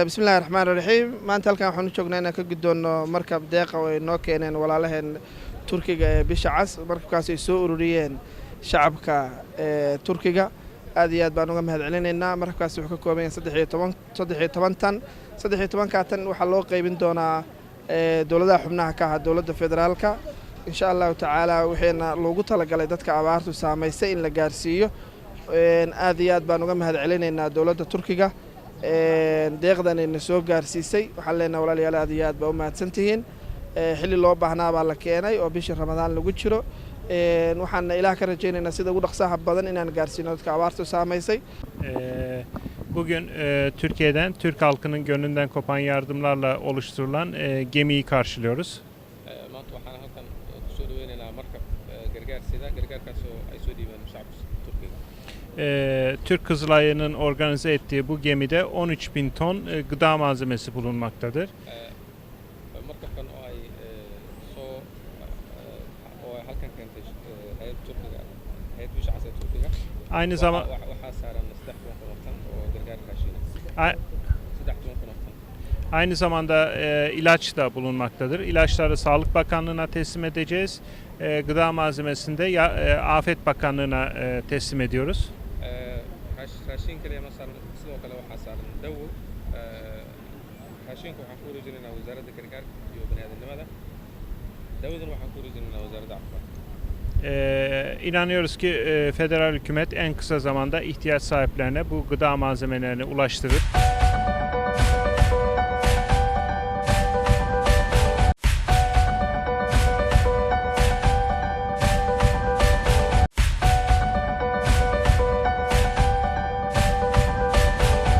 بسم الله الرحمن الرحيم maanta halkan waxaan u joognaa inaan ka gudoono markab deeqa oo ay noo keeneen walaalaheen Turkiga ee bisha cas markabkaas ay soo ururiyeen shacabka Turkiga aad iyo aad baan uga mahadcelinaynaa markabkaas wuxuu ka kooban yahay 13 tan waxa loo qaybin doonaa dawladaha xubnaha ka ah dawladda federaalka insha Allah taala waxayna loogu talagalay dadka abaartu saameysay in la gaarsiiyo aad iyo aad baan uga mahadcelinaynaa dawladda Turkiga deeqdan ay soo gaarsiisay waxaan leenahay walaalayaal aad iyo aad baa u mahadsantihiin xilli loo baahnaa baa la keenay oo bishii Ramadaan lagu jiro waxaan ilaah ka rajaynaynaa sida ugu dhaqsaha badan inaan gaarsiino dadka abaartu saameysay. Bugün Türkiye'den, Türk halkının gönlünden kopan yardımlarla oluşturulan gemiyi karşılıyoruz. maanta waxaan halkan kusoo dhaweynaynaa markab gargaar sida gargaarkaas oo ay soo dhiibeen shacabka Turkiga. Türk Kızılayı'nın organize ettiği bu gemide 13.000 ton gıda malzemesi bulunmaktadır. markabkan oo ay halkan keentay hay'adda Turkiga, hay'adda bisha cas ee Turkiga. Aynı zaman waxaa saaran 3 ton oo gargaar raashin ah. 3 ton. Aynı zamanda ilaç da bulunmaktadır. İlaçları Sağlık Bakanlığı'na teslim edeceğiz. Gıda malzemesini de Afet Bakanlığı'na teslim ediyoruz. raashin kaliya ma saaran sidoo kale waxaa saaran dawo raashinka waxaan ku wareejinaynaa wasaaradda gargaarka iyo bani'aadanimada dawadan waxaan ku wareejinaynaa wasaaradda caafimaadka. İnanıyoruz ki federal hükümet en kısa zamanda ihtiyaç sahiplerine bu gıda malzemelerini ulaştırır.